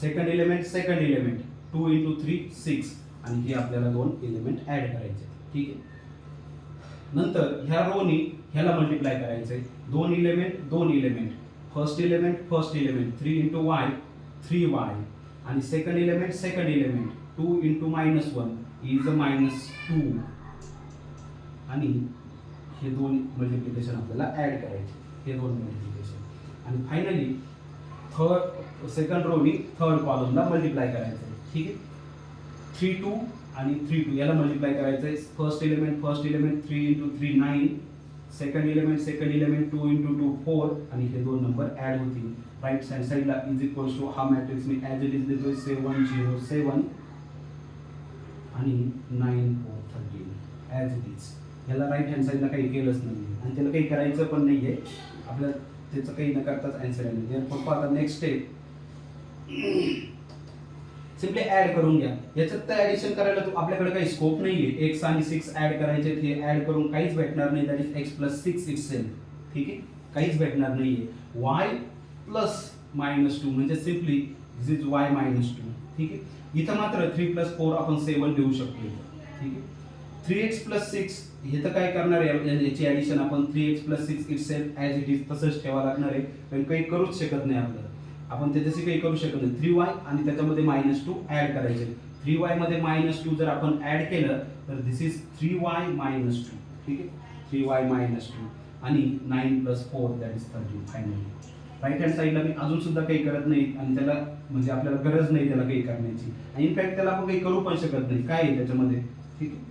S1: second element 2 into 3 6 आणि हे आपल्याला दोन एलिमेंट ऍड करायचे. ठीक आहे, नंतर ह्या रोनी ह्याला मल्टिप्लाय करायचंय, दोन element first element 3 into Y 3y आणि second element 2 into -1 is a -2 आणि हे दोन मल्टिप्लिकेशन आपल्याला ऍड करायचे, हे दोन मल्टिप्लिकेशन आणि फायनली सेकंड रोनी थर्ड कॉलमला मल्टिप्लाय करायचं. ठीक आहे, 3 2 आणि 3 2 याला मल्टिप्लाय करायचंय. First element 3 into 3 9, second element 2 into 2 4 आणि हे दोन नंबर ऍड होतील. राईट हँड साईडला इज इक्वल्स टू हा matrix me as it is देतोय 7 0 7 आणि 9 4 13 ॲज इट इज. ह्याला राईट हँड साईडला काही केलंच नाही आणि त्याला काही करायचं पण नाहीये, आपल्याला त्याचं काही न करताच आन्सर आहे. पप्पा आता नेक्स्ट स्टेप सिम्पली ऍड करून घ्या. याच्यात तर ऍडिशन करायला आपल्याकडे काही स्कोप नाहीये. x आणि 6 ऍड करायचे, हे ऍड करून काहीच भेटणार नाही, that is x plus 6 itself. ठीक आहे, काहीच भेटणार नाहीये. y प्लस -2 म्हणजे सिम्पली दिस इज y -2. ठीक आहे, इथं मात्र 3 प्लस 4 आपण 7 देऊ शकतो. ठीक आहे, 3x प्लस 6 हे तर काय करणार आहे, याची ऍडिशन आपण 3x plus 6 itself as it is तसंच ठेवा लागणार आहे, पण काही करूच शकत नाही आपल्याला. आपण त्याच्याशी काही करू शकत नाही. 3y आणि त्याच्यामध्ये -2 ऍड करायचे. 3y मध्ये -2 जर आपण ऍड केलं तर दिस इज 3y -2. ठीक आहे, 3y -2 आणि 9 + 4 that is 13 finally. Right hand साईडला मी अजून सुद्धा काही करत नाही आणि त्याला म्हणजे आपल्याला गरज नाही त्याला काही करण्याची, आणि इनफॅक्ट त्याला आपण काही करू पण शकत नाही. काय आहे त्याच्यामध्ये, ठीक आहे,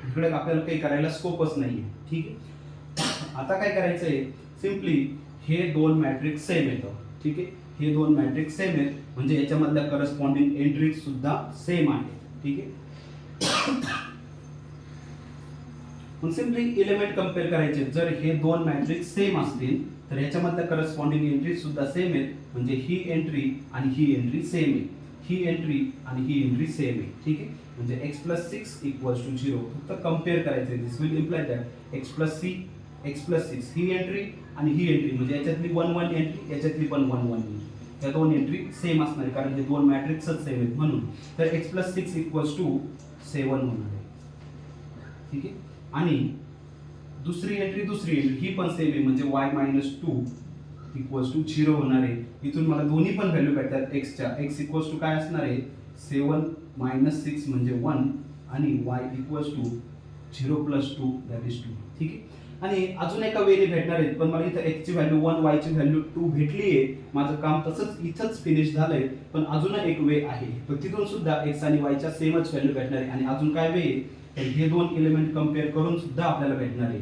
S1: इकडे आपल्याला काही करायला स्कोपच नाहीये. ठीक आहे, आता काय करायचं आहे, सिम्पली हे दोन मॅट्रिक्स सेम येतं. ठीक आहे, हे दोन मॅट्रिक्स सेम आहेत म्हणजे याच्यामधल्या करस्पॉन्डिंग एंट्रीज सुद्धा सेम आहे. ठीक आहे, मग सिम्पली एलिमेंट कम्पेअर करायचे. जर हे दोन मॅट्रिक्स सेम असतील तर याच्यामधल्या करस्पॉन्डिंग एंट्रीज सुद्धा सेम आहेत, म्हणजे ही एंट्री आणि ही एंट्री सेम आहे, ही एंट्री आणि ही एंट्री सेम आहे. ठीक आहे, म्हणजे x + 6 = 0. फक्त कम्पेअर करायचे. This will imply that x + 6 ही एंट्री आणि ही एंट्री म्हणजे याच्यातली 1 1 एंट्री, याच्यातली पण 1 1 एंट्री, या दोन एंट्री सेम असणार आहे कारण हे दोन मॅट्रिक्सच सेम आहेत म्हणून. तर x + 6 = 7 होणार आहे. ठीक आहे, आणि दुसरी एंट्री ही पण सेम आहे म्हणजे y - 2 = 0 होणार आहे. इथून मला दोन्ही पण व्हॅल्यू भेटतात x च्या. x = काय असणार आहे, 7 - 6 म्हणजे 1 आणि y = 0 + 2 दॅट इज 2. ठीक आहे, आणि अजून एका वेने भेटणार आहेत, पण मला इथं x ची व्हॅल्यू 1 y ची व्हॅल्यू 2 भेटली आहे. माझं काम तसंच इथंच फिनिश झालंय, पण अजून एक वे आहे, तर तिथून सुद्धा x आणि y च्या सेमच व्हॅल्यू भेटणार आहे. आणि अजून काय वे आहे, तर हे दोन एलिमेंट कम्पेअर करून सुद्धा आपल्याला भेटणार आहे.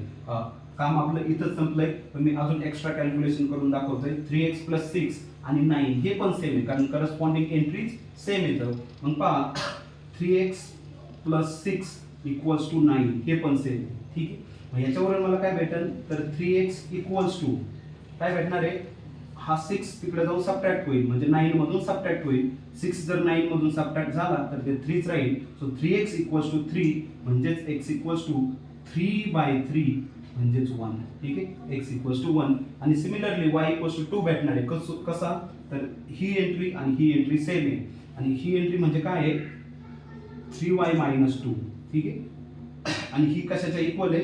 S1: काम आपलं इथंच संपलंय, पण मी अजून एक्स्ट्रा कॅल्क्युलेशन करून दाखवतोय. 3x + 6 आणि 9 हे पण सेम आहे कारण करस्पॉन्डिंग एंट्रीज सेम येतं. मग पहा 3x + 6 = 9 हे पण सेम आहे. ठीक आहे, मग याच्यावरून मला काय भेटेल, तर 3x = काय भेटणार आहे, हा 6 तिकडे जाऊन सबट्रॅक्ट होईल म्हणजे 9 मधून सबट्रॅक्ट होईल. 6 जर 9 मधून सबट्रॅक्ट झाला तर ते 3च राहील. सो 3x = 3 म्हणजेच x = 3/3 म्हणजेच 1. ठीक आहे, x = 1. आणि सिमिलरली y = 2 भेटणार आहे. कसा, तर ही एंट्री आणि ही एंट्री सेम आहे, आणि ही एंट्री म्हणजे काय आहे, 3y - 2. ठीक आहे, आणि ही कशाच्या इक्वल आहे,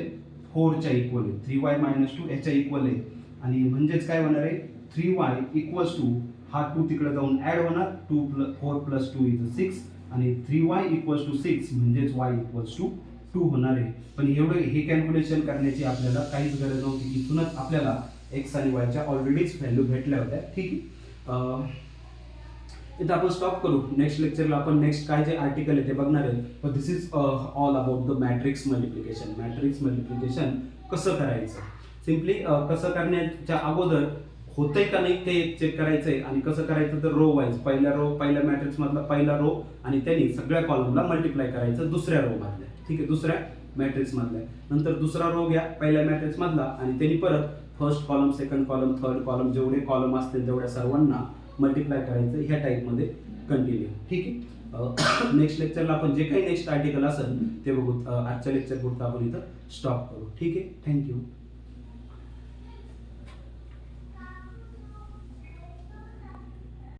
S1: 4 च्या इक्वल आहे. 3y - 2 याच्या इक्वल आहे, आणि म्हणजेच काय होणार आहे, 3y = हा 2 तिकडे जाऊन ऍड होणार, 4 + 2 = 6 आणि 3y = 6 म्हणजेच y = 2 होणार आहे. पण एवढं हे कॅल्क्युलेशन करण्याची आपल्याला काहीच गरज नव्हती. इथूनच आपल्याला x आणि y च्या ऑलरेडीच व्हॅल्यू भेटल्या होत्या. ठीक आहे, इथं आपण स्टॉप करू. नेक्स्ट लेक्चरला आपण नेक्स्ट काय जे आर्टिकल आहे ते बघणार आहे. पण this is all about the matrix multiplication. Matrix multiplication कसं करायचं, सिम्पली कसं करण्याच्या अगोदर होतंय का नाही ते चेक करायचंय. आणि कसं करायचं तर रो वाईज, पहिल्या मॅट्रिक्स मधला पहिला रो आणि त्यांनी सगळ्या कॉलमला मल्टिप्लाय करायचं दुसऱ्या रो मधल्या. ठीक आहे, दुसऱ्या मॅट्रिक्स मधल्या, नंतर दुसरा रो घ्या पहिल्या मॅट्रिक्स मधला आणि त्यांनी परत first column, second column, third column जेवढे कॉलम असतील तेवढ्या सर्वांना मल्टिप्लाय करायचं ह्या टाईपमध्ये कंटिन्यू. ठीक आहे, नेक्स्ट लेक्चरला आपण जे काही नेक्स्ट आर्टिकल असेल ते बघू. आजच्या लेक्चर पुरतं आपण इथं स्टॉप करू. ठीक आहे, थँक्यू.